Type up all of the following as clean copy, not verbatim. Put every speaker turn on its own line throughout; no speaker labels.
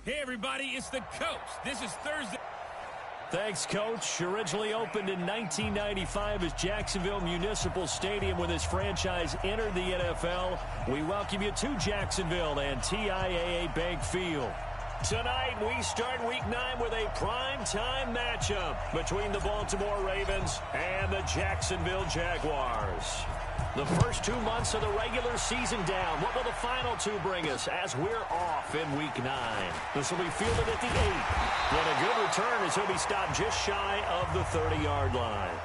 Hey, everybody, it's the Coach. This is Thursday.
Thanks, Coach. Originally opened in 1995 as Jacksonville Municipal Stadium when this franchise entered the NFL. We welcome you to Jacksonville and TIAA Bank Field. Tonight, we start Week 9 with a prime-time matchup between the Baltimore Ravens and the Jacksonville Jaguars. The first 2 months of the regular season down. What will the final two bring us as we're off in Week 9? This will be fielded at the 8. What a good return as he'll be stopped just shy of the 30-yard line.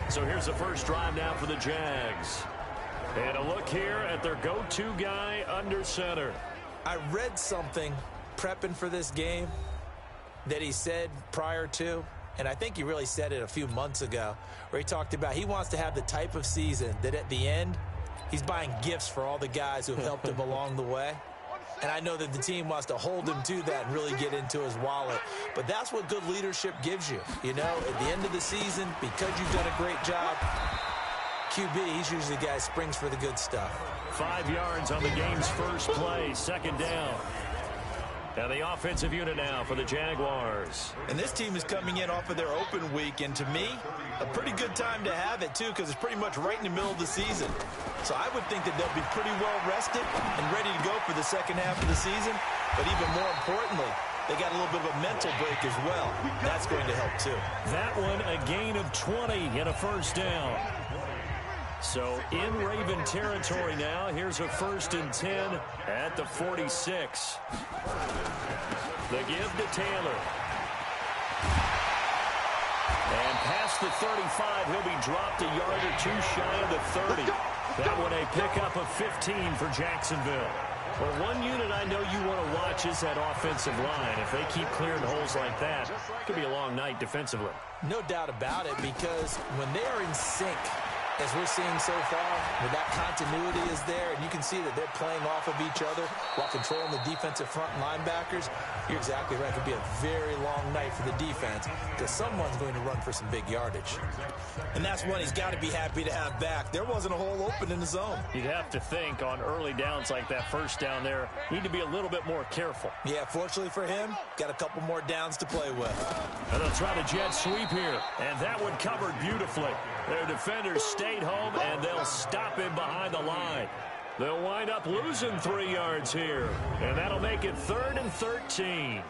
So here's the first drive now for the Jags. And a look here at their go-to guy under center.
I read something prepping for this game that he said prior to, and I think he really said it a few months ago, where he talked about he wants to have the type of season that at the end, he's buying gifts for all the guys who have helped him along the way. And I know that the team wants to hold him to that and really get into his wallet. But that's what good leadership gives you. You know, at the end of the season, because you've done a great job, QB, he's usually the guy who springs for the good stuff.
5 yards on the game's first play, second down. And the offensive unit now for the Jaguars.
And this team is coming in off of their open week, and to me, a pretty good time to have it, too, because it's pretty much right in the middle of the season. So I would think that they'll be pretty well rested and ready to go for the second half of the season. But even more importantly, they got a little bit of a mental break as well. That's going to help, too.
That one, a gain of 20 and a first down. So in Raven territory now. Here's a 1st and 10 at the 46. The give to Taylor. And past the 35, he'll be dropped a yard or two shy of the 30. That one a pickup of 15 for Jacksonville. Well, one unit I know you want to watch is that offensive line. If they keep clearing holes like that, it could be a long night defensively.
No doubt about it, because when they are in sync, as we're seeing so far, where that continuity is there, and you can see that they're playing off of each other while controlling the defensive front linebackers, you're exactly right. It could be a very long night for the defense because someone's going to run for some big yardage.
And that's one he's got to be happy to have back. There wasn't a hole open in the zone.
You'd have to think on early downs like that first down there, need to be a little bit more careful.
Yeah, fortunately for him, got a couple more downs to play with.
And they'll try the jet sweep here, and that one covered beautifully. Their defenders stayed home, and they'll stop him behind the line. They'll wind up losing 3 yards here, and that'll make it 3rd and 13.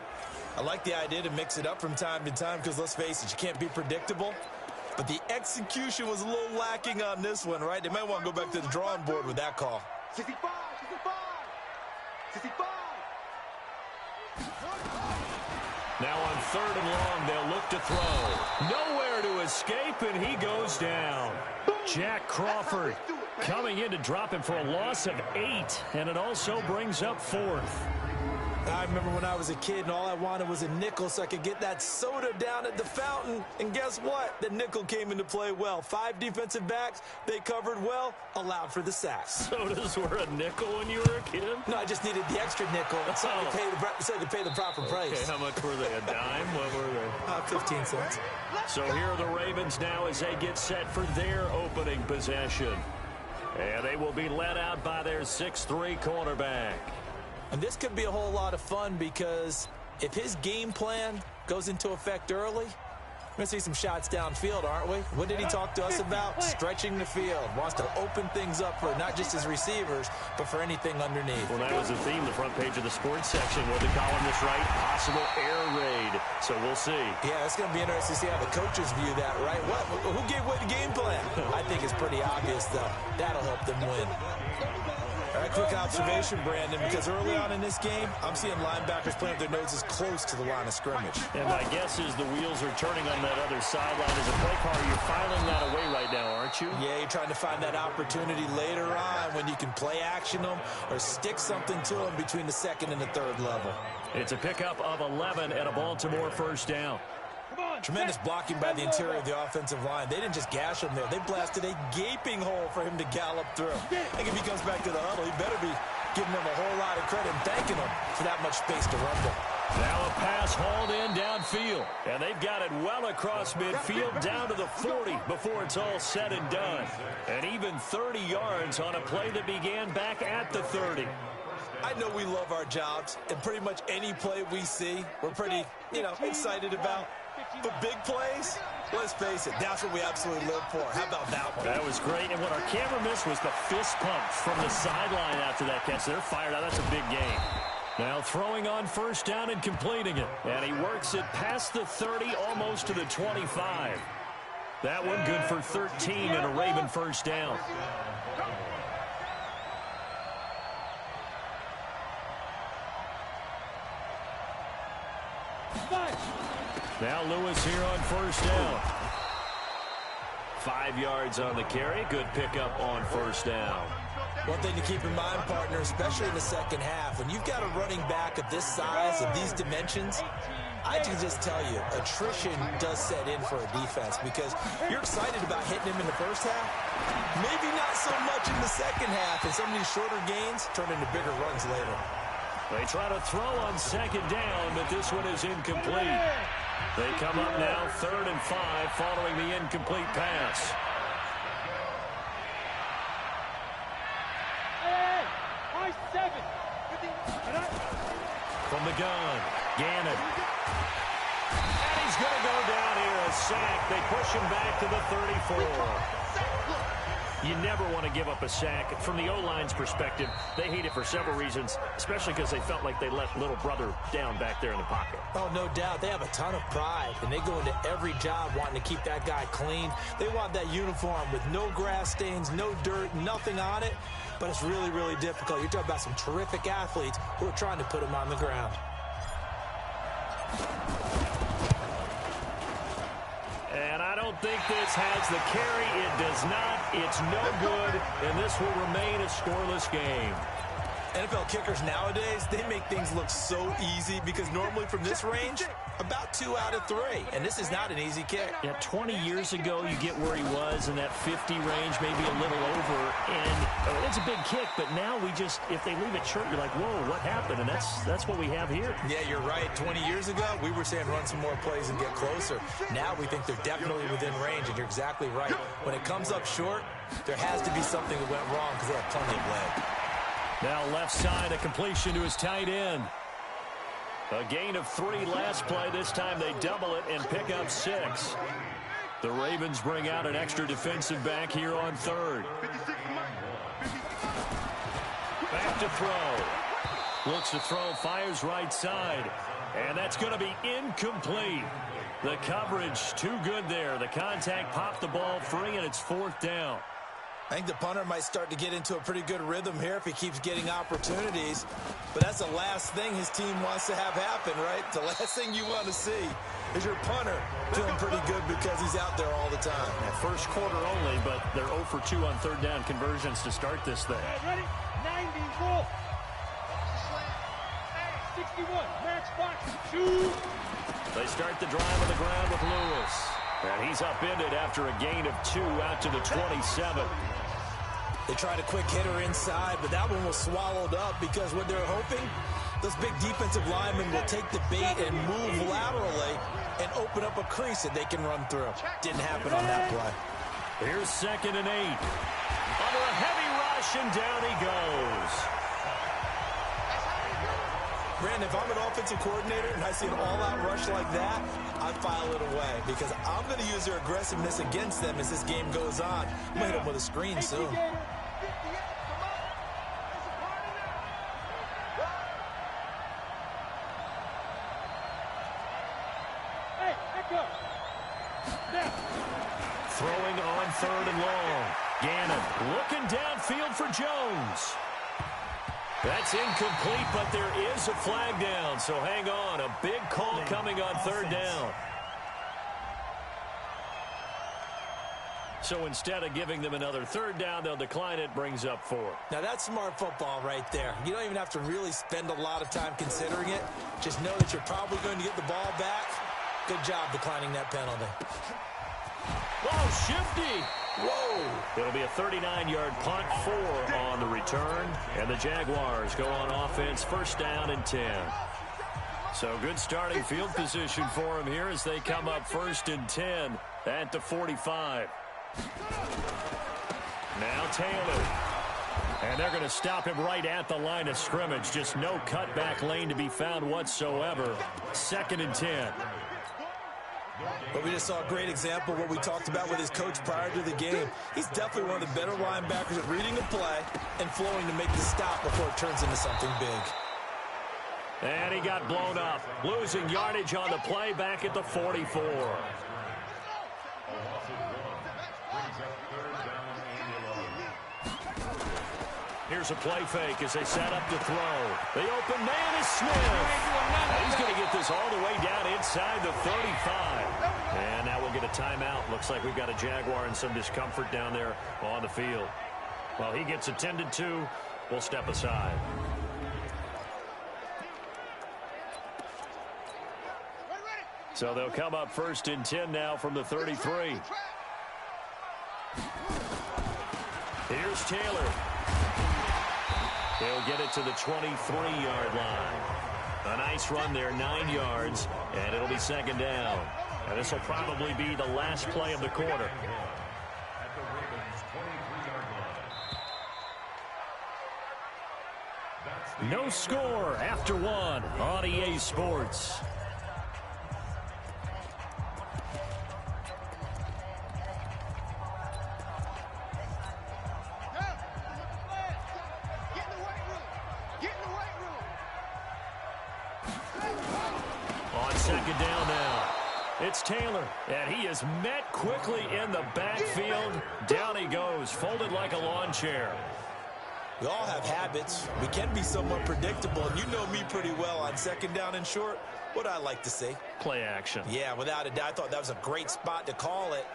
I like the idea to mix it up from time to time because, let's face it, you can't be predictable. But the execution was a little lacking on this one, right? They might want to go back to the drawing board with that call.
65, 65.
Now on 3rd and long, they'll look to throw. Nowhere to escape, and he goes down. Jack Crawford coming in to drop him for a loss of 8, and it also brings up 4th.
I remember when I was a kid and all I wanted was a nickel so I could get that soda down at the fountain. And guess what? The nickel came into play well. 5 defensive backs, they covered well, allowed for the sacks.
Sodas were a nickel when you were a kid?
No, I just needed the extra nickel so I could pay the proper price.
Okay, how much were they? A dime? What were they?
15 cents.
So here are the Ravens now as they get set for their opening possession. And they will be led out by their 6'3" cornerback.
And this could be a whole lot of fun because if his game plan goes into effect early, we're going to see some shots downfield, aren't we? What did he talk to us about? Stretching the field. Wants to open things up for not just his receivers, but for anything underneath.
Well, that was the theme, the front page of the sports section. What the columnist write? Possible air raid. So we'll see.
Yeah, it's going to be interesting to see how the coaches view that, right? Who gave away the game plan? I think it's pretty obvious, though. That'll help them win.
All right, quick observation, Brandon, because early on in this game, I'm seeing linebackers playing with their noses close to the line of scrimmage.
And my guess is the wheels are turning on that other sideline. As a play caller, you're filing that away right now, aren't you?
Yeah, you're trying to find that opportunity later on when you can play action them or stick something to them between the 2nd and the 3rd level.
It's a pickup of 11 and a Baltimore first down.
Tremendous blocking by the interior of the offensive line. They didn't just gash him there. They blasted a gaping hole for him to gallop through. I think if he comes back to the huddle, he better be giving them a whole lot of credit and thanking them for that much space to rumble.
Now a pass hauled in downfield. And they've got it well across midfield down to the 40 before it's all said and done. And even 30 yards on a play that began back at the 30.
I know we love our jobs, and pretty much any play we see, we're pretty, excited about. But big plays, let's face it, that's what we absolutely live for. How about that one?
That was great, and what our camera missed was the fist pump from the sideline after that catch. They're fired out. That's a big game. Now throwing on first down and completing it. And he works it past the 30, almost to the 25. That one good for 13 and a Raven first down. Now Lewis here on first down. 5 yards on the carry. Good pickup on first down.
One thing to keep in mind, partner, especially in the second half, when you've got a running back of this size, of these dimensions, I can just tell you, attrition does set in for a defense because you're excited about hitting him in the first half. Maybe not so much in the second half, and some of these shorter gains turn into bigger runs later.
They try to throw on second down, but this one is incomplete. They come up now 3rd and 5 following the incomplete pass. From the gun, Gannon. And he's going to go down here, a sack. They push him back to the 34. You never want to give up a sack. From the O-line's perspective, they hate it for several reasons, especially because they felt like they let little brother down back there in the pocket.
Oh, no doubt. They have a ton of pride, and they go into every job wanting to keep that guy clean. They want that uniform with no grass stains, no dirt, nothing on it. But it's really, really difficult. You're talking about some terrific athletes who are trying to put him on the ground.
And I don't think this has the carry. It does not. It's no good, and this will remain a scoreless game.
NFL kickers nowadays, they make things look so easy because normally from this range, about 2 out of 3. And this is not an easy kick.
Yeah, 20 years ago, you get where he was in that 50 range, maybe a little over. And it's a big kick, but now if they leave it short, you're like, whoa, what happened? And that's what we have here.
Yeah, you're right. 20 years ago, we were saying run some more plays and get closer. Now we think they're definitely within range, and you're exactly right. When it comes up short, there has to be something that went wrong because they have plenty of leg.
Now left side, a completion to his tight end. A gain of 3 last play. This time they double it and pick up 6. The Ravens bring out an extra defensive back here on 3rd. Back to throw. Looks to throw, fires right side. And that's going to be incomplete. The coverage too good there. The contact popped the ball free, and it's 4th down.
I think the punter might start to get into a pretty good rhythm here if he keeps getting opportunities. But that's the last thing his team wants to have happen, right? The last thing you want to see is your punter feeling pretty good because he's out there all the time.
Yeah, first quarter only, but they're 0 for 2 on 3rd down conversions to start this thing.
Ready? 90, roll. 61, match box, shoot.
They start the drive on the ground with Lewis. And he's upended after a gain of 2 out to the 27.
They tried a quick hitter inside, but that one was swallowed up because what they're hoping, those big defensive linemen will take the bait and move laterally and open up a crease that they can run through. Didn't happen on that play.
Here's 2nd and 8. Under a heavy rush, and down he goes.
Brandon, if I'm an offensive coordinator and I see an all-out rush like that, I file it away because I'm going to use their aggressiveness against them as this game goes on. I'm going to hit them with a screen soon.
Throwing on 3rd and long. Gannon looking downfield for Jones. That's incomplete, but there is a flag down, so hang on. A big call coming on 3rd down. So instead of giving them another 3rd down, they'll decline it, brings up 4.
Now that's smart football right there. You don't even have to really spend a lot of time considering it. Just know that you're probably going to get the ball back. Good job declining that penalty.
Oh, shifty.
Whoa.
It'll be a 39-yard punt, 4 on the return. And the Jaguars go on offense, 1st down and 10. So good starting field position for them here as they come up 1st and 10 at the 45. Now Taylor. And they're going to stop him right at the line of scrimmage. Just no cutback lane to be found whatsoever. 2nd and 10.
But we just saw a great example of what we talked about with his coach prior to the game. He's definitely one of the better linebackers at reading the play and flowing to make the stop before it turns into something big.
And he got blown up, losing yardage on the play back at the 44. Here's a play fake as they set up to throw. The open man is Smith. And he's going to get this all the way down inside the 35. And now we'll get a timeout. Looks like we've got a Jaguar in some discomfort down there on the field. While he gets attended to, we'll step aside. So they'll come up 1st and 10 now from the 33. Here's Taylor. He'll get it to the 23-yard line. A nice run there, 9 yards, and it'll be 2nd down. And this will probably be the last play of the quarter. No score after 1 on EA Sports. On 2nd down now, it's Taylor, and he is met quickly in the backfield. Down he goes, folded like a lawn chair.
We all have habits. We can be somewhat predictable, and you know me pretty well on 2nd down and short. What I like to see.
Play action.
Yeah, without a doubt, I thought that was a great spot to call it.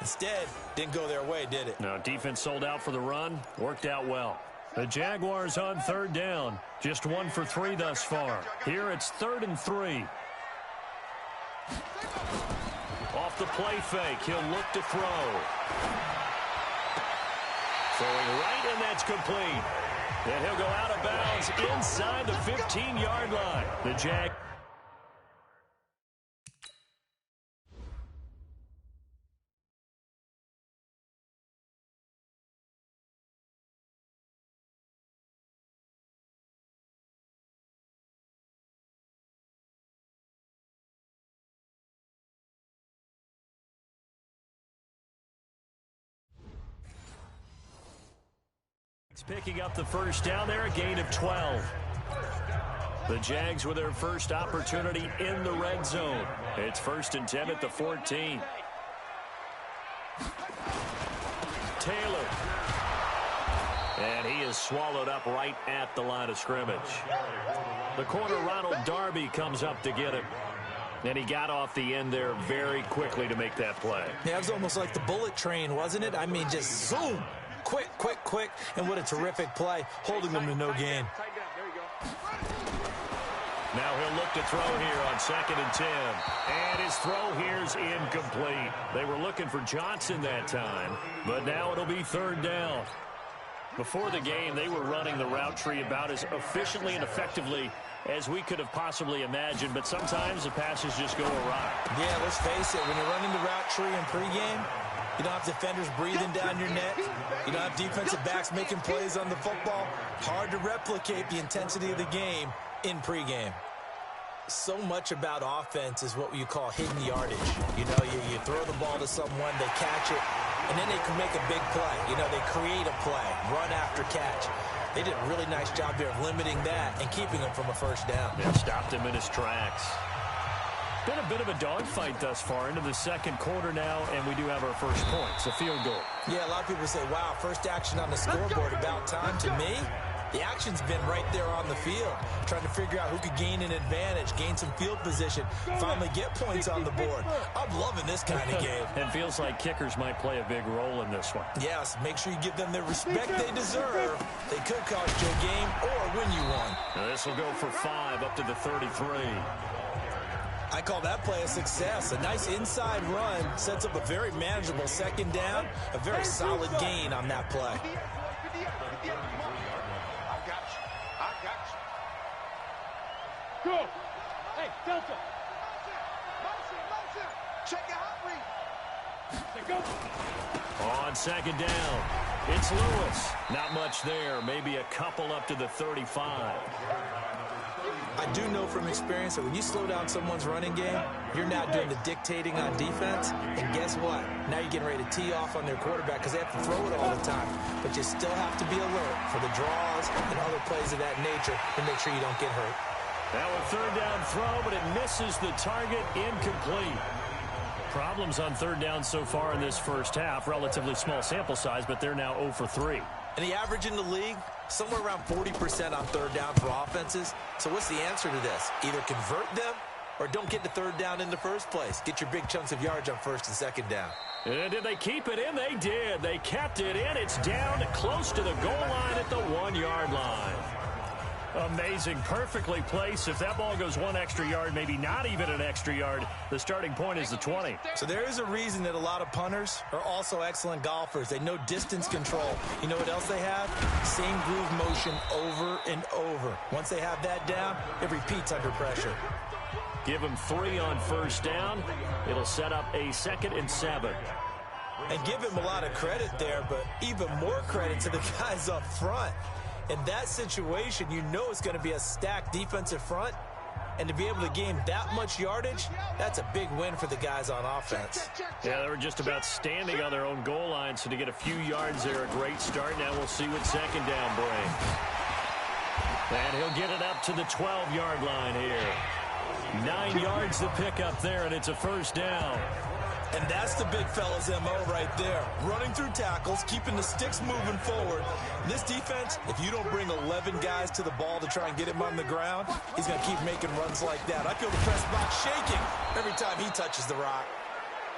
Instead, didn't go their way, did it?
No, defense sold out for the run. Worked out well. The Jaguars on 3rd down. Just 1 for 3 thus far. Here it's 3rd and 3. Off the play fake, he'll look to throw. Throwing right, and that's complete. And he'll go out of bounds inside the 15-yard line. The Jag. Picking up the 1st down there, a gain of 12. The Jags with their first opportunity in the red zone. It's 1st and 10 at the 14. Taylor. And he is swallowed up right at the line of scrimmage. The corner, Ronald Darby, comes up to get him. And he got off the end there very quickly to make that play.
Yeah, it was almost like the bullet train, wasn't it? I mean, just zoom. Quick, quick, quick. And what a terrific play, holding them to no gain.
Now he'll look to throw here on 2nd and 10. And his throw here's incomplete. They were looking for Johnson that time, but now it'll be 3rd down. Before the game, they were running the route tree about as efficiently and effectively as we could have possibly imagined, but sometimes the passes just go awry.
Yeah, let's face it, when you're running the route tree in pregame, you don't have defenders breathing down your neck. You don't have defensive backs making plays on the football. Hard to replicate the intensity of the game in pregame. So much about offense is what you call hidden yardage. You know, you throw the ball to someone, they catch it, and then they can make a big play. You know, they create a play, run after catch. They did a really nice job there of limiting that and keeping him from a 1st down.
They stopped him in his tracks. Been a bit of a dogfight thus far into the 2nd quarter now, and we do have our first point. It's a field goal.
Yeah, a lot of people say, wow, first action on the scoreboard, about time. To me, the action's been right there on the field, trying to figure out who could gain an advantage, gain some field position, finally get points on the board. I'm loving this kind of game.
It feels like kickers might play a big role in this one.
Yes, make sure you give them the respect they deserve. They could cost you a game or win you one.
Now this will go for 5 up to the 33.
I call that play a success. A nice inside run sets up a very manageable 2nd down, a very solid gain on that play.
Go. Hey, Delta.
Motion. Check your hot read.
Go.
On 2nd down, It's Lewis. Not much there. Maybe a couple up to the 35.
I do know from experience that when you slow down someone's running game, you're now doing the dictating on defense. And guess what? Now you're getting ready to tee off on their quarterback because they have to throw it all the time. But you still have to be alert for the draws and other plays of that nature to make sure you don't get hurt.
Now a third down throw, but it misses the target, incomplete. Problems on third down so far in this first half. Relatively small sample size, but they're now 0 for 3.
And the average in the league, somewhere around 40% on third down for offenses. So what's the answer to this? Either convert them or don't get the third down in the first place. Get your big chunks of yards on first and second down.
And did they keep it in? They did. They kept it in. It's down close to the goal line at the 1-yard line. Amazing. Perfectly placed. If that ball goes 1 extra yard, maybe not even an extra yard, the starting point is the 20.
So there is a reason that a lot of punters are also excellent golfers. They know distance control. You know what else they have? Same groove motion over and over. Once they have that down, it repeats under pressure.
Give them 3 on first down. It'll set up a 2nd and 7.
And give him a lot of credit there, but even more credit to the guys up front. In that situation, you know it's going to be a stacked defensive front. And to be able to gain that much yardage, that's a big win for the guys on offense.
Yeah, they were just about standing on their own goal line, so to get a few yards there, a great start. Now we'll see what second down brings. And he'll get it up to the 12-yard line here. 9 yards to pick up there, and it's a first down.
And that's the big fella's MO right there. Running through tackles, keeping the sticks moving forward. This defense, if you don't bring 11 guys to the ball to try and get him on the ground, he's going to keep making runs like that. I feel the press box shaking every time he touches the rock.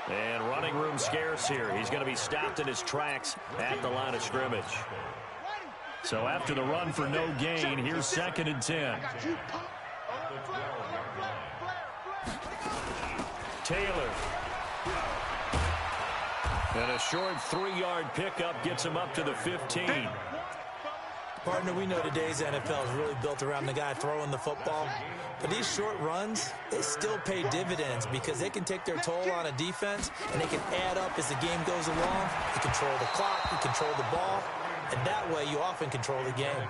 And running room scarce here. He's going to be stopped in his tracks at the line of scrimmage. So after the run for no gain, here's 2nd and 10. Taylor. And a short 3-yard pickup gets him up to the 15.
Partner, we know today's NFL is really built around the guy throwing the football. But these short runs, they still pay dividends because they can take their toll on a defense and they can add up as the game goes along. You control the clock, you control the ball, and that way you often control the game.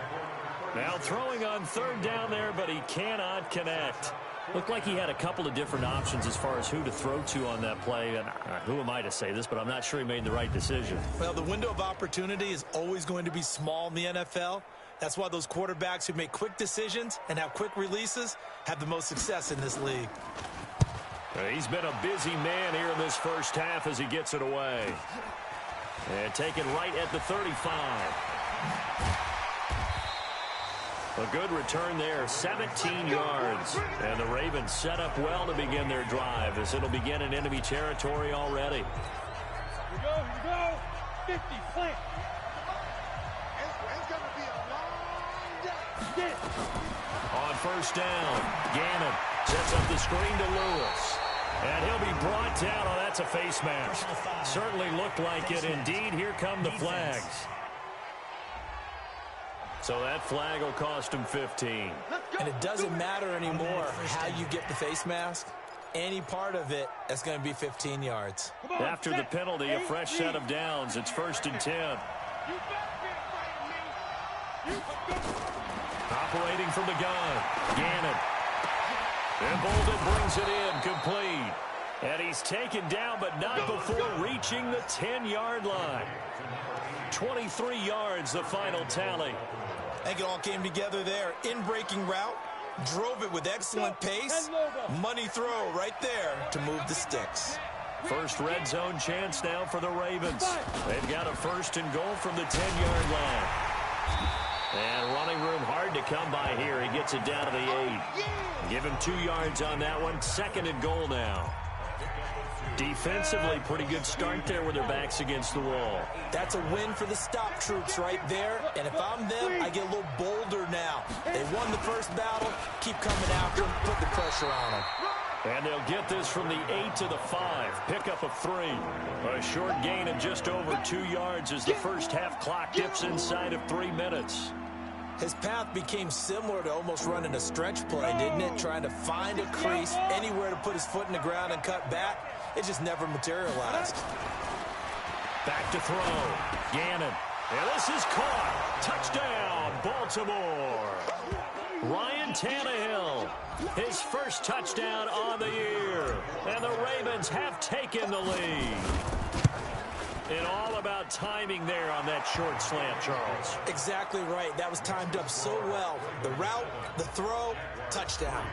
Now throwing on third down there, but he cannot connect. Looked like he had a couple of different options as far as who to throw to on that play. And who am I to say this, but I'm not sure he made the right decision.
Well, the window of opportunity is always going to be small in the NFL. That's why those quarterbacks who make quick decisions and have quick releases have the most success in this league.
He's been a busy man here in this first half as he gets it away. And taken right at the 35. A good return there, 17 yards. And the Ravens set up well to begin their drive as it'll begin in enemy territory already.
Here we go. 50, plant. It's going to be a long day.
On first down, Gannon sets up the screen to Lewis. And he'll be brought down. Oh, that's a face mask. Certainly looked like it. Indeed, here come the flags. So that flag will cost him 15.
And it doesn't matter anymore how you get the face mask. Any part of it, that's going to be 15 yards.
After the penalty, a fresh set of downs. It's 1st and 10. Operating from the gun, Gannon. And Bolden brings it in, complete. And he's taken down, but not before reaching the 10-yard line. 23 yards, the final tally.
I think it all came together there. In-breaking route, drove it with excellent pace. Money throw right there to move the sticks.
First red zone chance now for the Ravens. They've got a 1st and goal from the 10-yard line. And running room hard to come by here. He gets it down to the 8. Give him 2 yards on that one. 2nd and goal now. Defensively, pretty good start there with their backs against the wall.
That's a win for the stop troops right there. And if I'm them, I get a little bolder now. They won the first battle. Keep coming after them. Put the pressure on them.
And they'll get this from the 8 to the 5. Pickup of 3. A short gain of just over 2 yards as the first half clock dips inside of 3 minutes.
His path became similar to almost running a stretch play, didn't it? Trying to find a crease, anywhere to put his foot in the ground and cut back. It just never materialized.
Back to throw. Gannon And this is caught. Touchdown, Baltimore. Ryan Tannehill, his first touchdown on the year. And the Ravens have taken the lead. And all about timing there on that short slant, Charles.
Exactly right. That was timed up so well. The route, the throw, touchdown.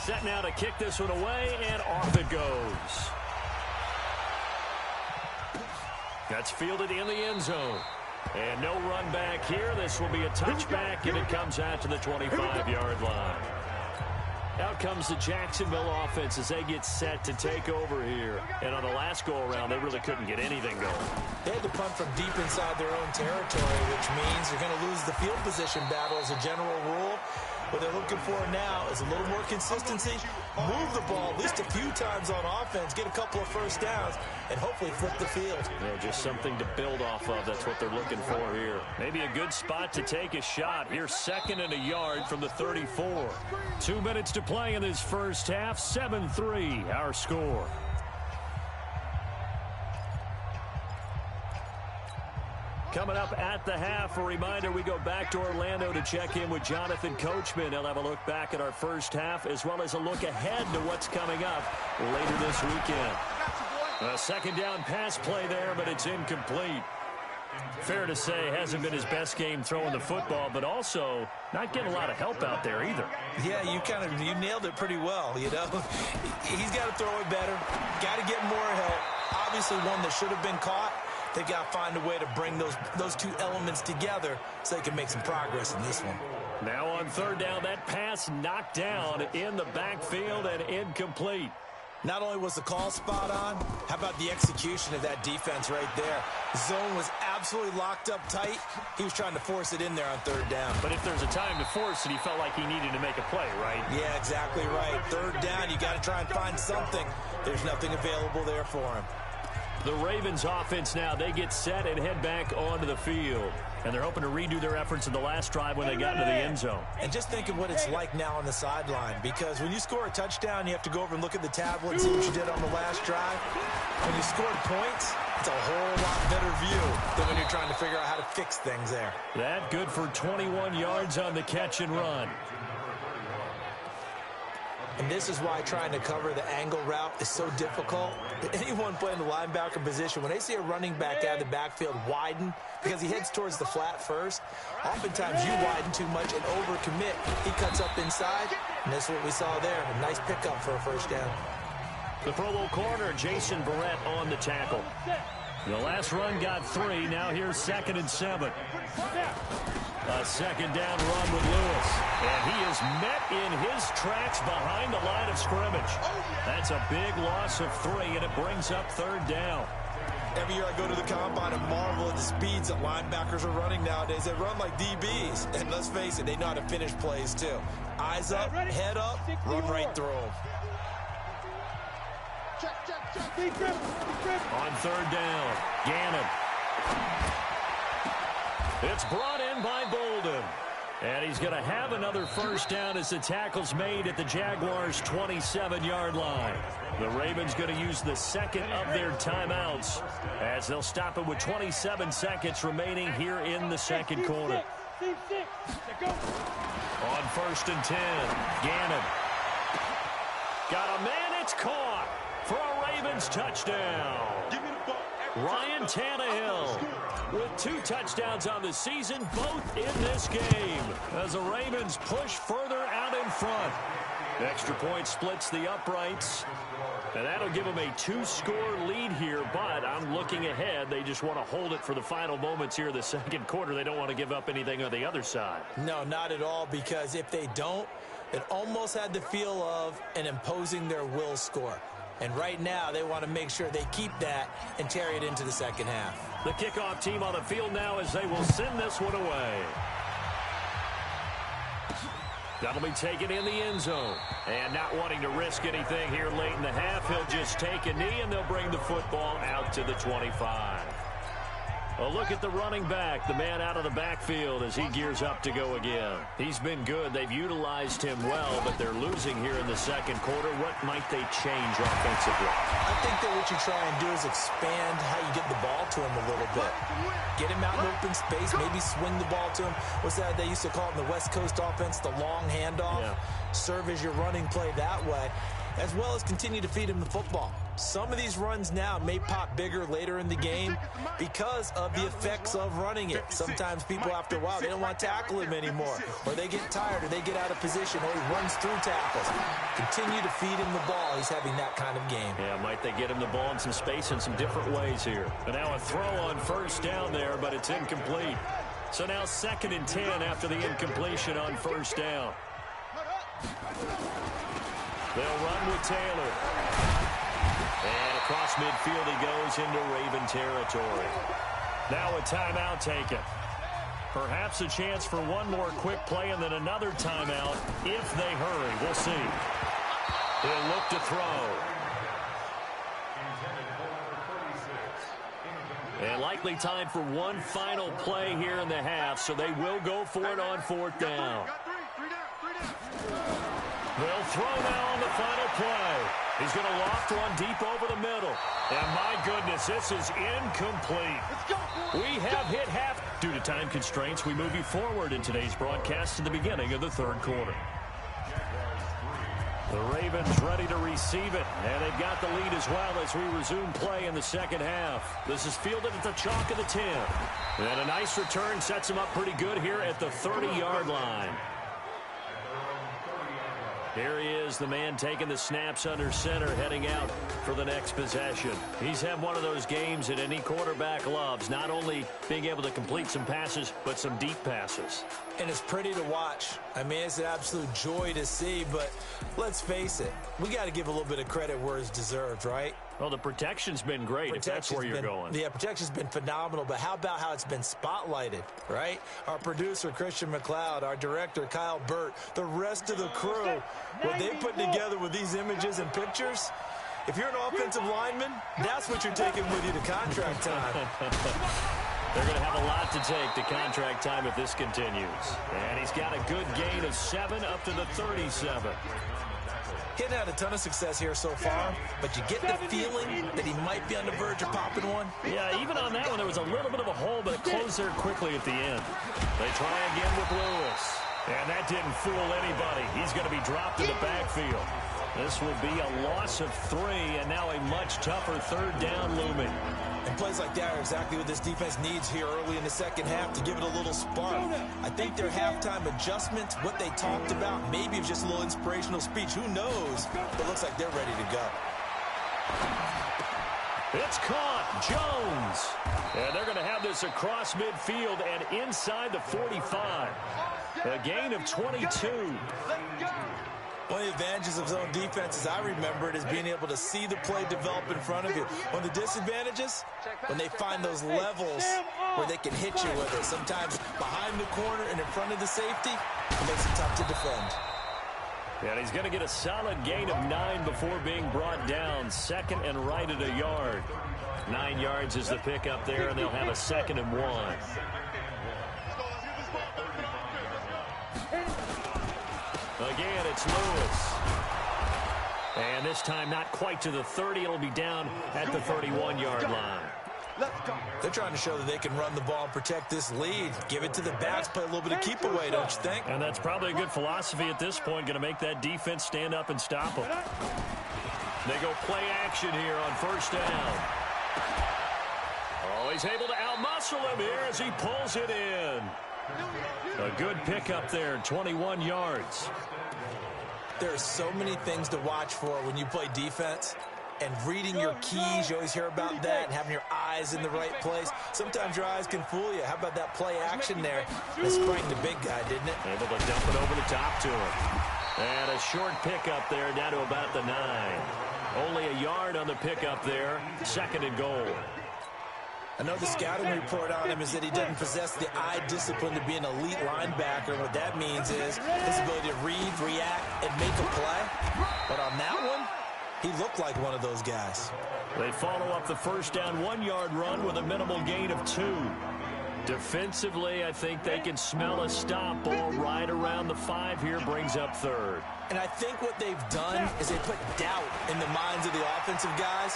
Set now to kick this one away, and off it goes. That's fielded in the end zone. And no run back here. This will be a touchback, and it comes out to the 25-yard line. Out comes the Jacksonville offense as they get set to take over here. And on the last go-around, they really couldn't get anything going.
They had to punt from deep inside their own territory, which means you're going to lose the field position battle as a general rule. What they're looking for now is a little more consistency, move the ball at least a few times on offense, get a couple of first downs, and hopefully flip the field.
Yeah, just something to build off of. That's what they're looking for here. Maybe a good spot to take a shot. Here, 2nd and a yard from the 34. 2 minutes to play in this first half. 7-3, our score. Coming up at the half, a reminder, we go back to Orlando to check in with Jonathan Coachman. He'll have a look back at our first half as well as a look ahead to what's coming up later this weekend. A second down pass play there, but it's incomplete. Fair to say, hasn't been his best game throwing the football, but also not getting a lot of help out there either.
Yeah, you nailed it pretty well, you know. He's got to throw it better, got to get more help. Obviously one that should have been caught. They got to find a way to bring those two elements together so they can make some progress in this one.
Now on 3rd down, that pass knocked down in the backfield and incomplete.
Not only was the call spot on, how about the execution of that defense right there? The zone was absolutely locked up tight. He was trying to force it in there on 3rd down.
But if there's a time to force it, he felt like he needed to make a play, right?
Yeah, exactly right. 3rd down, you got to try and find something. There's nothing available there for him.
The Ravens offense now, they get set and head back onto the field. And they're hoping to redo their efforts in the last drive when they got into the end zone.
And just think of what it's like now on the sideline, because when you score a touchdown, you have to go over and look at the tablet and see what you did on the last drive. When you scored points, it's a whole lot better view than when you're trying to figure out how to fix things there.
That good for 21 yards on the catch and run.
And this is why trying to cover the angle route is so difficult. Anyone playing the linebacker position, when they see a running back out of the backfield widen because he heads towards the flat first, oftentimes you widen too much and overcommit. He cuts up inside, and that's what we saw there. A nice pickup for a first down.
The Pro Bowl corner, Jason Barrett, on the tackle. The last run got 3. Now here's 2nd and 7. A 2nd down run with Lewis. And he is met in his tracks behind the line of scrimmage. That's a big loss of 3, and it brings up 3rd down.
Every year I go to the combine and marvel at the speeds that linebackers are running nowadays. They run like DBs. And let's face it, they know how to finish plays too. Eyes up, head up, run right through them.
On 3rd down, Gannon. It's brought in by Bolden. And he's going to have another first down as the tackle's made at the Jaguars' 27-yard line. The Ravens going to use the 2nd of their timeouts as they'll stop it with 27 seconds remaining here in the 2nd quarter. On 1st and 10, Gannon. Got a man, it's caught for a Ravens touchdown. Ryan Tannehill with 2 touchdowns on the season, both in this game, as the Ravens push further out in front. Extra point splits the uprights, and that'll give them a 2-score lead here, but I'm looking ahead. They just want to hold it for the final moments here in the 2nd quarter. They don't want to give up anything on the other side.
No, not at all, because if they don't, it almost had the feel of an imposing their will score. And right now, they want to make sure they keep that and carry it into the 2nd half.
The kickoff team on the field now as they will send this one away. That'll be taken in the end zone. And not wanting to risk anything here late in the half, he'll just take a knee, and they'll bring the football out to the 25. A look at the running back, the man out of the backfield as he gears up to go again. He's been good. They've utilized him well, but they're losing here in the second quarter. What might they change offensively?
I think that what you try and do is expand how you get the ball to him a little bit. Get him out in open space, maybe swing the ball to him. What's that they used to call it in the West Coast offense, the long handoff? Yeah. Serve as your running play that way, as well as continue to feed him the football. Some of these runs now may pop bigger later in the game because of the effects of running it. Sometimes people, after a while, they don't want to tackle him anymore, or they get tired, or they get out of position, or he runs through tackles. Continue to feed him the ball. He's having that kind of game.
Yeah, might they get him the ball in some space in some different ways here. And now a throw on first down there, but it's incomplete. So now 2nd and 10 after the incompletion on first down. They'll run with Taylor. And across midfield he goes into Raven territory. Now a timeout taken. Perhaps a chance for one more quick play and then another timeout if they hurry. We'll see. He'll look to throw. And likely time for one final play here in the half, so they will go for it on 4th down. They'll throw now on the final play. He's going to loft one deep over the middle. And my goodness, this is incomplete. We have hit half. Due to time constraints, we move you forward in today's broadcast to the beginning of the 3rd quarter. The Ravens ready to receive it, and they've got the lead as well as we resume play in the second half. This is fielded at the chalk of the 10. And a nice return sets him up pretty good here at the 30-yard line. Here he is, the man taking the snaps under center, heading out for the next possession. He's had one of those games that any quarterback loves, not only being able to complete some passes, but some deep passes.
And it's pretty to watch. I mean, it's an absolute joy to see, but let's face it, we got to give a little bit of credit where it's deserved, right?
Well, the protection's been great, if that's where you're going.
Yeah, protection's been phenomenal, but how about how it's been spotlighted, right? Our producer, Christian McLeod, our director, Kyle Burt, the rest of the crew, what they put together with these images and pictures, if you're an offensive lineman, that's what you're taking with you to contract time.
They're going to have a lot to take to contract time if this continues. And he's got a good gain of 7 up to the 37.
He hadn't had a ton of success here so far, but you get the feeling that he might be on the verge of popping one.
Yeah, even on that one, there was a little bit of a hole, but it closed there quickly at the end. They try again with Lewis. And that didn't fool anybody. He's going to be dropped in the backfield. This will be a loss of 3, and now a much tougher 3rd down looming.
And plays like that are exactly what this defense needs here early in the second half to give it a little spark. I think their halftime adjustments, what they talked about, maybe it was just a little inspirational speech. Who knows? But it looks like they're ready to go.
It's caught. Jones. And they're going to have this across midfield and inside the 45. A gain of 22.
One of the advantages of zone defense, as I remember it, is being able to see the play develop in front of you. One of the disadvantages, when they find those levels where they can hit you with it. Sometimes behind the corner and in front of the safety, it makes it tough to defend.
And he's going to get a solid gain of 9 before being brought down. 2nd and right at a yard. 9 yards is the pickup there, and they'll have a 2nd and 1. Again, it's Lewis. And this time not quite to the 30. It'll be down at the 31-yard line.
They're trying to show that they can run the ball and protect this lead. Give it to the backs, play a little bit of keep away, don't you think?
And that's probably a good philosophy at this point, going to make that defense stand up and stop them. They go play action here on first down. Oh, he's able to outmuscle him here as he pulls it in. A good pickup there, 21 yards.
There are so many things to watch for when you play defense. And reading your keys, you always hear about that, and having your eyes in the right place. Sometimes your eyes can fool you. How about that play action there? That sprang the big guy, didn't it?
Able to dump it over the top to him. And a short pickup there down to about the 9. Only a yard on the pickup there. 2nd and goal.
I know the scouting report on him is that he doesn't possess the eye discipline to be an elite linebacker. What that means is his ability to read, react, and make a play. But on that one, He looked like one of those guys.
They follow up the first down 1-yard run with a minimal gain of 2. Defensively, I think they can smell a stop. Ball right around the 5 here, brings up 3rd.
And I think what they've done is they put doubt in the minds of the offensive guys.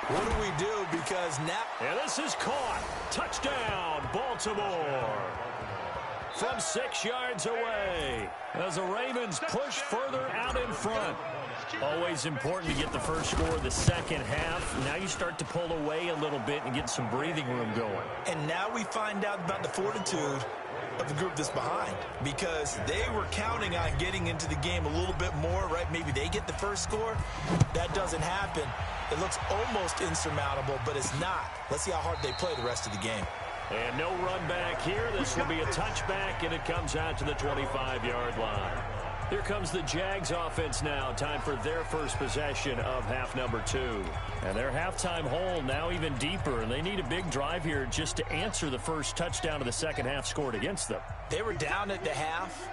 What do we do? Because now...
And this is caught. Touchdown, Baltimore. From 6 yards away as the Ravens push further out in front. Always important to get the first score of the second half. Now you start to pull away a little bit and get some breathing room going.
And now we find out about the fortitude of the group that's behind, because they were counting on getting into the game a little bit more, right? Maybe they get the first score. That doesn't happen. It looks almost insurmountable, but it's not. Let's see how hard they play the rest of the game.
And no run back here. This will be a touchback, and it comes out to the 25-yard line. Here comes the Jags offense now. Time for their first possession of half number 2. And their halftime hole now even deeper, and they need a big drive here just to answer the first touchdown of the second half scored against them.
They were down at the half.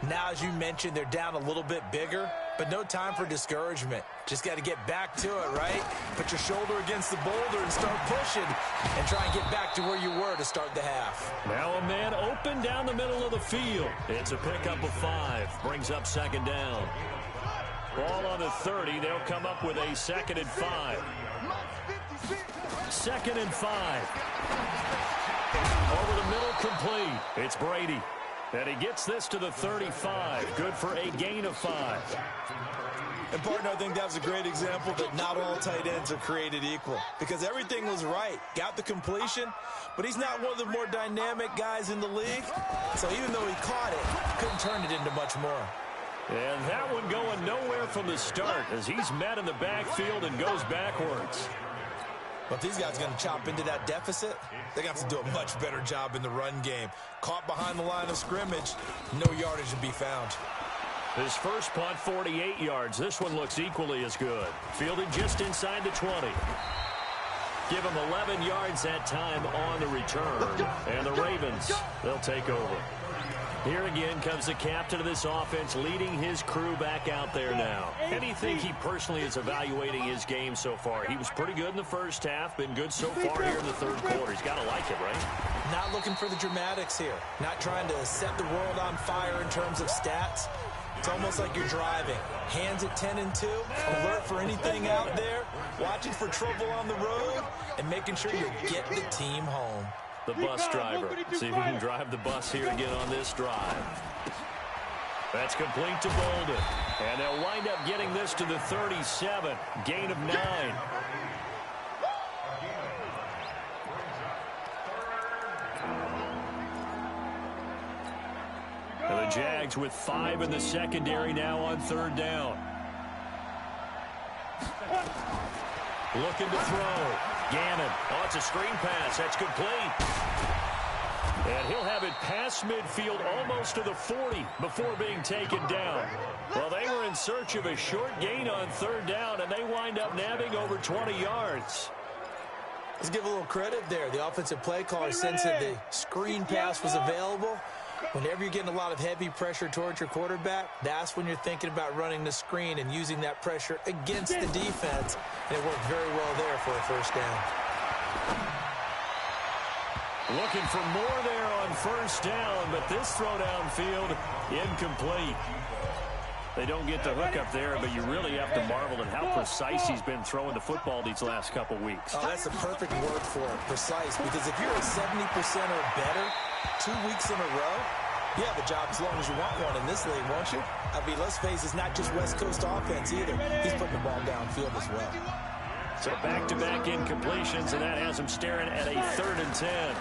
Now, as you mentioned, they're down a little bit bigger, but no time for discouragement. Just got to get back to it, right? Put your shoulder against the boulder and start pushing and try and get back to where you were to start the half.
Now a man open down the middle of the field. It's a pickup of 5. Brings up second down. Ball on the 30. They'll come up with a 2nd and 5. 2nd and 5. Over the middle, complete. It's Brady. And he gets this to the 35. Good for a gain of 5.
And, partner, I think that was a great example that not all tight ends are created equal, because everything was right. Got the completion, but he's not one of the more dynamic guys in the league. So even though he caught it, couldn't turn it into much more.
And that one going nowhere from the start as he's met in the backfield and goes backwards.
But if these guys are going to chop into that deficit, they're going to have to do a much better job in the run game. Caught behind the line of scrimmage, no yardage to be found.
His first punt, 48 yards. This one looks equally as good. Fielded just inside the 20. Give him 11 yards that time on the return. And the Ravens, they'll take over. Here again comes the captain of this offense, leading his crew back out there now. And you think he personally is evaluating his game so far? He was pretty good in the first half, been good so far here in the third quarter. He's got to like it, right?
Not looking for the dramatics here. Not trying to set the world on fire in terms of stats. It's almost like you're driving. Hands at 10 and 2, alert for anything out there, watching for trouble on the road, and making sure you get the team home.
The bus driver. See if he can drive the bus here again on this drive. That's complete to Bolden. And they'll wind up getting this to the 37. Gain of 9. And the Jags with 5 in the secondary now on 3rd down. Looking to throw. Gannon. Oh, it's a screen pass. That's complete. And he'll have it past midfield almost to the 40 before being taken down. Well, they were in search of a short gain on 3rd down, and they wind up nabbing over 20 yards.
Let's give a little credit there. The offensive play caller sensed that the screen pass was available. Whenever you're getting a lot of heavy pressure towards your quarterback, that's when you're thinking about running the screen and using that pressure against the defense. And it worked very well there for a first down.
Looking for more there on 1st down, but this throw downfield incomplete. They don't get the hook up there, but you really have to marvel at how precise he's been throwing the football these last couple weeks.
Oh, that's the perfect word for it, precise, because if you're at 70% or better 2 weeks in a row, you have a job as long as you want one in this league, won't you? I mean, let's face it, it's not just West Coast offense either. He's putting the ball downfield as well.
So back-to-back incompletions, and that has him staring at a 3rd and 10.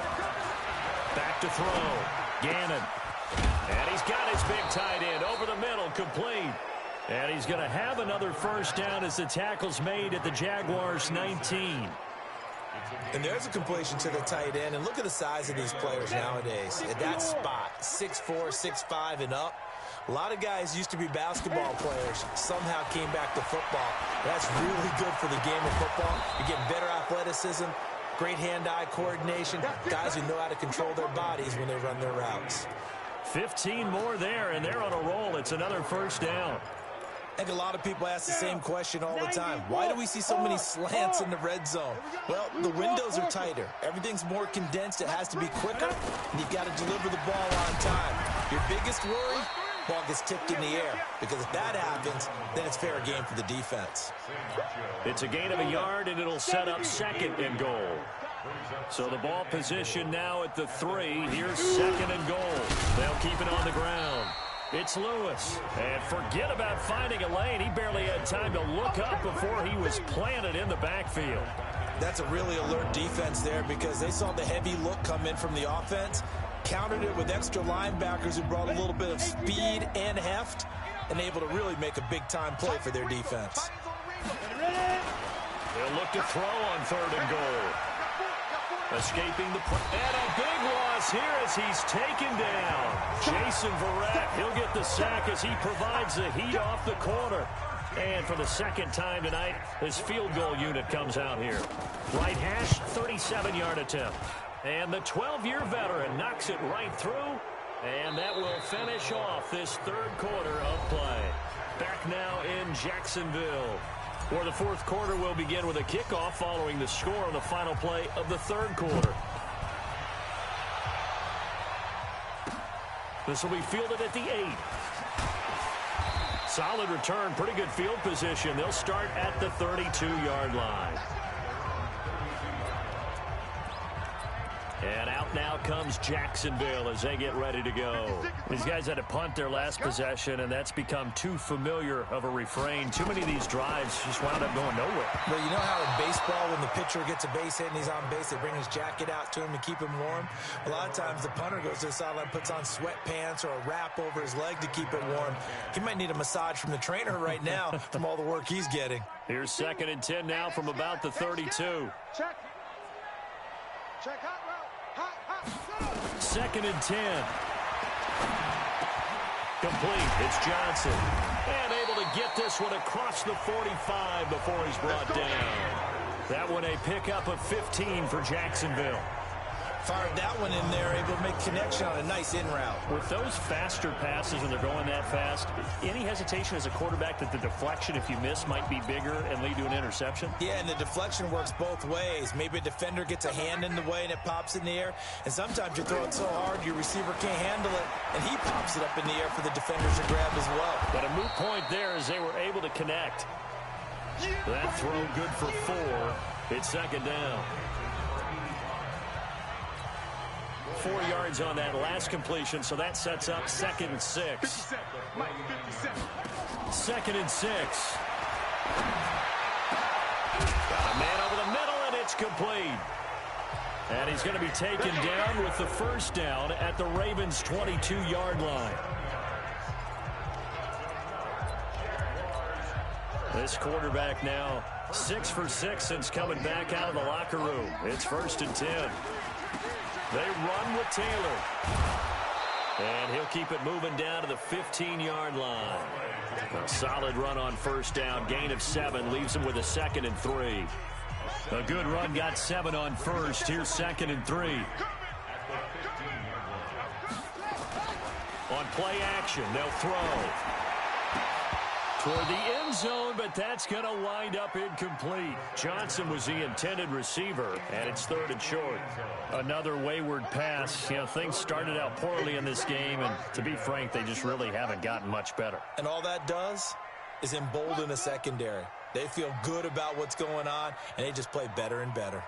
Back to throw. Gannon. And he's got his big tight end over the middle, complete. And he's going to have another first down as the tackle's made at the Jaguars' 19.
And there's a completion to the tight end. And look at the size of these players nowadays. At that spot, 6'4", 6'5", and up. A lot of guys used to be basketball players, somehow came back to football. That's really good for the game of football. You're getting better athleticism, great hand-eye coordination, guys who know how to control their bodies when they run their routes.
15 more there, and they're on a roll. It's another first down.
I think a lot of people ask the same question all the time. Why do we see so many slants in the red zone? Well, the windows are tighter. Everything's more condensed. It has to be quicker, and you've got to deliver the ball on time. Your biggest worry, ball gets tipped in the air, because if that happens, then it's fair game for the defense.
It's a gain of a yard, and it'll set up 2nd and goal. So the ball position now at the 3. Here's 2nd and goal. They'll keep it on the ground. It's Lewis. And forget about finding a lane. He barely had time to look up before he was planted in the backfield.
That's a really alert defense there, because they saw the heavy look come in from the offense, countered it with extra linebackers who brought a little bit of speed and heft, and able to really make a big-time play for their defense.
They'll look to throw on 3rd and goal. Escaping the and a big loss here as he's taken down. Jason Verrett, he'll get the sack as he provides the heat off the corner. And for the 2nd time tonight, his field goal unit comes out here. Right hash, 37-yard attempt. And the 12-year veteran knocks it right through. And that will finish off this 3rd quarter of play. Back now in Jacksonville, where the 4th quarter will begin with a kickoff following the score on the final play of the 3rd quarter. This will be fielded at the 8. Solid return, pretty good field position. They'll start at the 32-yard line. And out now comes Jacksonville as they get ready to go. These guys had to punt their last possession, and that's become too familiar of a refrain. Too many of these drives just wound up going nowhere.
Well, you know how in baseball, when the pitcher gets a base hit and he's on base, they bring his jacket out to him to keep him warm? A lot of times the punter goes to the sideline, puts on sweatpants or a wrap over his leg to keep it warm. He might need a massage from the trainer right now from all the work he's getting.
Here's 2nd and 10 now from about the 32.
Check. Check hot route. Hot.
2nd and 10. Complete. It's Johnson. And able to get this one across the 45 before he's brought down. That one a pickup of 15 for Jacksonville.
Fired that one in there, able to make connection on a nice in route.
With those faster passes when they're going that fast, any hesitation as a quarterback that the deflection, if you miss, might be bigger and lead to an interception?
Yeah, and the deflection works both ways. Maybe a defender gets a hand in the way and it pops in the air. And sometimes you throw it so hard your receiver can't handle it, and he pops it up in the air for the defenders to grab as well.
But a moot point there as they were able to connect. That throw good for 4. It's 2nd down. 4 yards on that last completion, so that sets up 2nd and 6. 2nd and 6. Got a man over the middle, and it's complete. And he's going to be taken down with the 1st down at the Ravens' 22-yard line. This quarterback now 6 for 6 since coming back out of the locker room. It's 1st and 10. They run with Taylor. And he'll keep it moving down to the 15-yard line. A solid run on 1st down. Gain of 7 leaves him with a 2nd and 3. A good run got 7 on 1st. Here's 2nd and 3. On play action, they'll throw toward the end zone, but that's going to wind up incomplete. Johnson was the intended receiver, and it's 3rd and short. Another wayward pass. You know, things started out poorly in this game, and to be frank, they just really haven't gotten much better.
And all that does is embolden the secondary. They feel good about what's going on, and they just play better and better.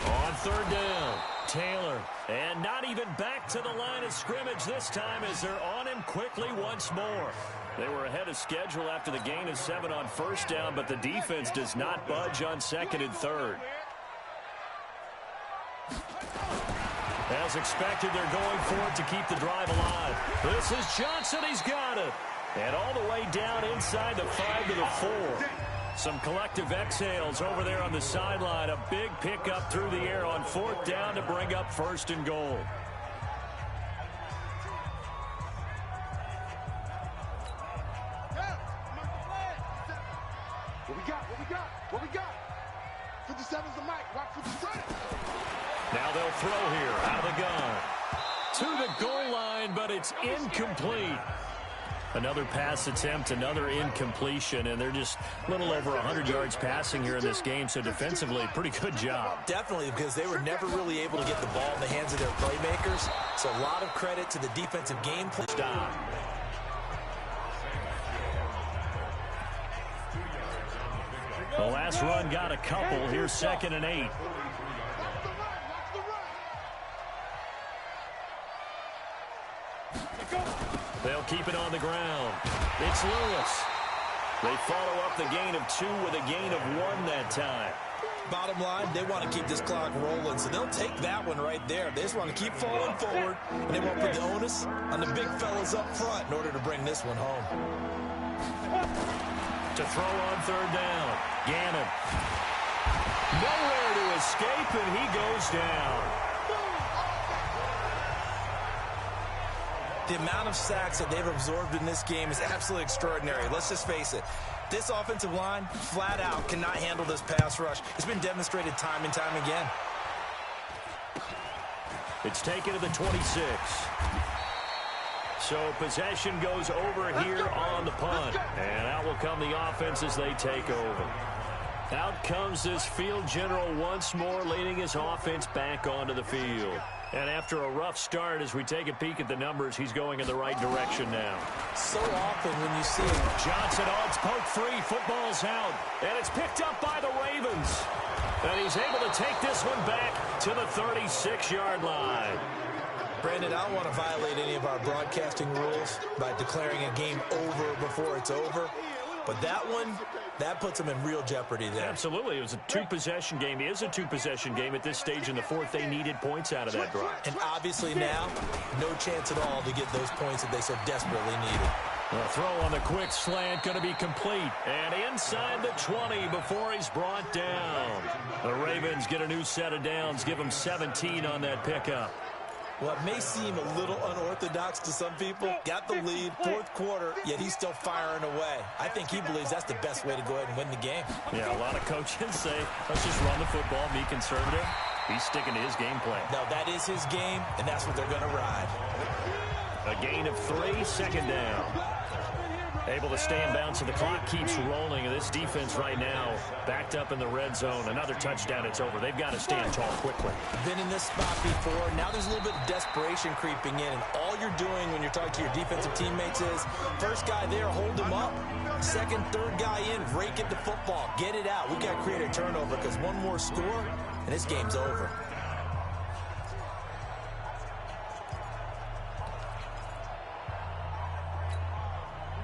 On 3rd down, Taylor. And not even back to the line of scrimmage this time as they're on him quickly once more. They were ahead of schedule after the gain of 7 on 1st down, but the defense does not budge on 2nd and 3rd. As expected, they're going for it to keep the drive alive. This is Johnson. He's got it. And all the way down inside the 5 to the 4. Some collective exhales over there on the sideline. A big pickup through the air on 4th down to bring up 1st and goal.
What we got? 57's the mic. Watch for the strike.
Now they'll throw here out of the gun. To the goal line, but it's incomplete. Another pass attempt, another incompletion, and they're just a little over 100 yards passing here in this game, so defensively, pretty good job.
Definitely, because they were never really able to get the ball in the hands of their playmakers, so a lot of credit to the defensive game plan.
Stop. The last run got a couple. Here's 2nd and 8. They'll keep it on the ground. It's Lewis. They follow up the gain of 2 with a gain of 1 that time.
Bottom line, they want to keep this clock rolling, so they'll take that one right there. They just want to keep falling forward, and they won't put the onus on the big fellas up front in order to bring this one home.
To throw on 3rd down. Gannon. Nowhere to escape, and he goes down.
The amount of sacks that they've absorbed in this game is absolutely extraordinary. Let's just face it. This offensive line, flat out, cannot handle this pass rush. It's been demonstrated time and time again.
It's taken to the 26. So possession goes over here on the punt. And out will come the offense as they take over. Out comes this field general once more, leading his offense back onto the field. And after a rough start, as we take a peek at the numbers, he's going in the right direction now.
So often when you see him.
Johnson on poke free. Football's out. And it's picked up by the Ravens. And he's able to take this one back to the 36-yard line.
Brandon, I don't want to violate any of our broadcasting rules by declaring a game over before it's over. But that one, that puts them in real jeopardy there.
Absolutely. It was a 2-possession game. It is a 2-possession game at this stage in the 4th. They needed points out of that drive.
And obviously now, no chance at all to get those points that they so desperately needed.
The throw on the quick slant going to be complete. And inside the 20 before he's brought down. The Ravens get a new set of downs. Give them 17 on that pickup.
What may seem a little unorthodox to some people, got the lead, 4th quarter, yet he's still firing away. I think he believes that's the best way to go ahead and win the game.
Yeah, a lot of coaches say, let's just run the football, be conservative. He's sticking to his game plan.
No, that is his game, and that's what they're going to ride.
A gain of 3, 2nd down. Able to stay in bounds, so the clock keeps rolling. And this defense right now backed up in the red zone. Another touchdown, it's over. They've got to stand tall quickly.
Been in this spot before. Now there's a little bit of desperation creeping in. And all you're doing when you're talking to your defensive teammates is, first guy there, hold him up. Second, third guy in, rake it to football. Get it out. We got to create a turnover because one more score, and this game's over.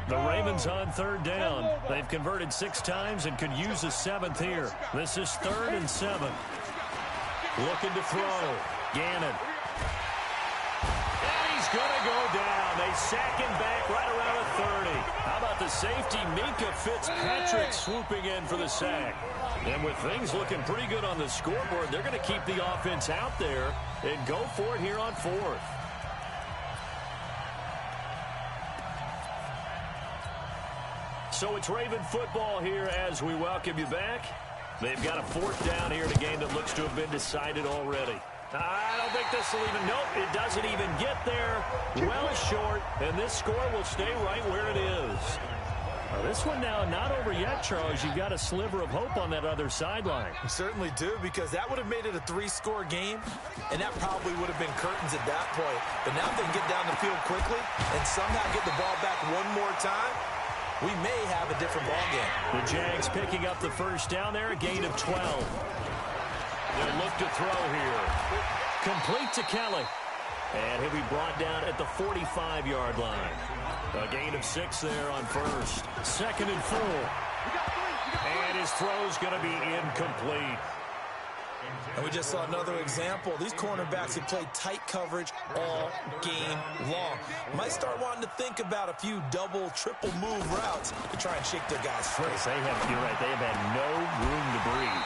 The Ravens on 3rd down. They've converted 6 times and could use a 7th here. This is 3rd and 7. Looking to throw. Gannon. And he's going to go down. They sack him back right around the 30. How about the safety, Minkah Fitzpatrick, swooping in for the sack. And with things looking pretty good on the scoreboard, they're going to keep the offense out there and go for it here on 4th. So it's Raven football here as we welcome you back. They've got a 4th down here in a game that looks to have been decided already. I don't think this will even, nope, it doesn't even get there. Well short, and this score will stay right where it is. This one now not over yet, Charles. You've got a sliver of hope on that other sideline.
You certainly do, because that would have made it a 3-score game, and that probably would have been curtains at that point. But now if they can get down the field quickly and somehow get the ball back one more time, we may have a different ball game.
The Jags picking up the 1st down there, a gain of 12. They'll look to throw here. Complete to Kelly. And he'll be brought down at the 45-yard line. A gain of 6 there on 1st. 2nd and 4. And his throw's going to be incomplete.
And we just saw another example. These cornerbacks have played tight coverage all game long. Might start wanting to think about a few double, triple move routes to try and shake their guys free.
You're right, they have had no room to breathe.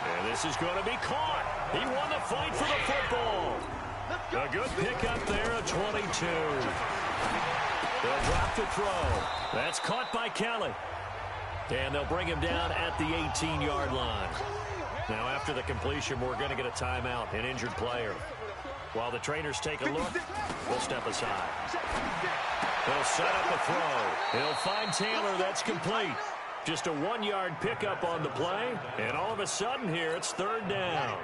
And this is going to be caught. He won the fight for the football. A good pickup there, a 22. They'll drop the throw. That's caught by Kelly. And they'll bring him down at the 18-yard line. Now, after the completion, we're going to get a timeout, an injured player. While the trainers take a look, we'll step aside. He'll set up a throw. He'll find Taylor. That's complete. Just a 1-yard pickup on the play. And all of a sudden here, it's third down.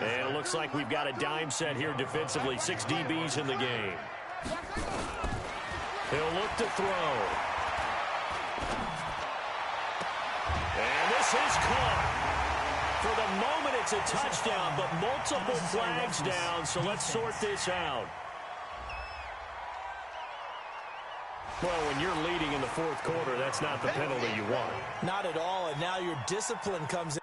And it looks like we've got a dime set here defensively. 6 DBs in the game. He'll look to throw. And this is caught. For the moment, it's a touchdown, but multiple flags down, so let's sort this out. Well, when you're leading in the fourth quarter, that's not the penalty you want.
Not at all, and now your discipline comes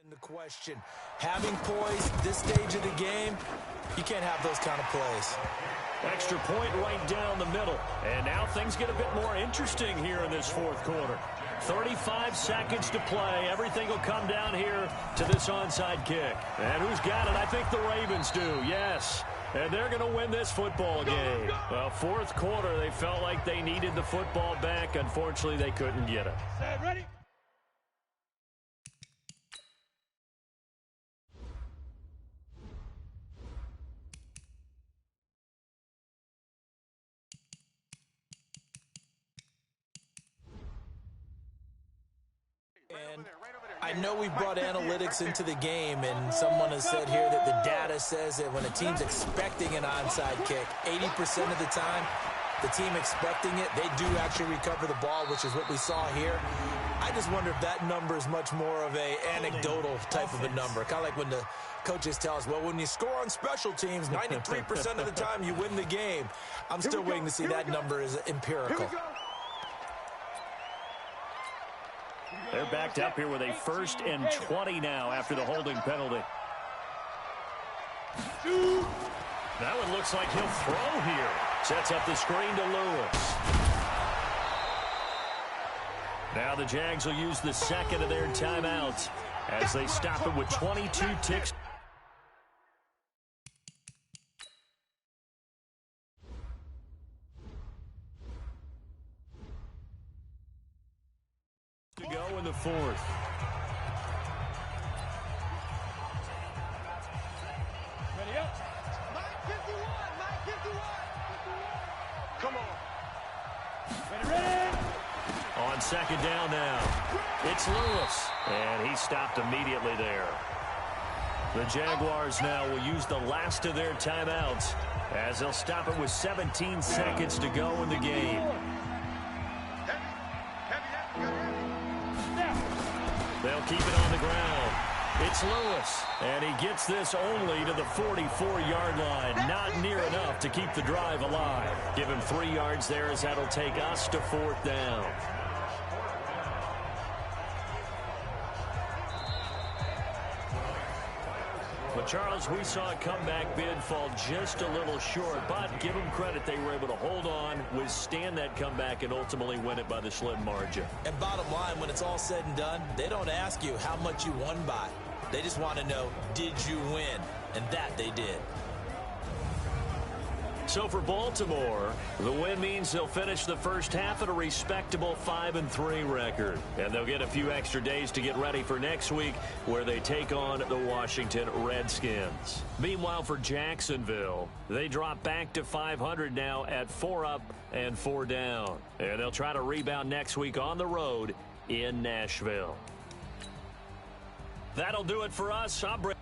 into question. Having poise this stage of the game, you can't have those kind of plays.
Extra point right down the middle. And now things get a bit more interesting here in this fourth quarter. 35 seconds to play. Everything will come down here to this onside kick. And who's got it? I think the Ravens do, yes. And they're going to win this football game. Well, fourth quarter, they felt like they needed the football back. Unfortunately, they couldn't get it.
Ready?
And I know we brought analytics into the game, and someone has said here that the data says that when a team's expecting an onside kick, 80% of the time, the team expecting it, they do actually recover the ball, which is what we saw here. I just wonder if that number is much more of a anecdotal type of a number. Kind of like when the coaches tell us, well, when you score on special teams, 93% of the time you win the game. I'm still waiting to see that number is empirical.
They're backed up here with a 1st and 20 now after the holding penalty. That one looks like he'll throw here. Sets up the screen to Lewis. Now the Jags will use the second of their timeouts as they stop it with 22 ticks. To go in the fourth.
Ready up. Mike 51. Mike 51. Come on. Ready.
On second down now, it's Lewis, and he stopped immediately there. The Jaguars now will use the last of their timeouts as they'll stop it with 17 seconds to go in the game. They'll keep it on the ground. It's Lewis, and he gets this only to the 44-yard line. Not near enough to keep the drive alive. Give him 3 yards there as that'll take us to fourth down. But, Charles, we saw a comeback bid fall just a little short, but give them credit, they were able to hold on, withstand that comeback, and ultimately win it by the slim margin.
And bottom line, when it's all said and done, they don't ask you how much you won by. They just want to know, did you win? And that they did.
So for Baltimore, the win means they'll finish the first half at a respectable 5-3 record. And they'll get a few extra days to get ready for next week, where they take on the Washington Redskins. Meanwhile, for Jacksonville, they drop back to 500 now at 4 up and 4 down. And they'll try to rebound next week on the road in Nashville. That'll do it for us. I'm Brett.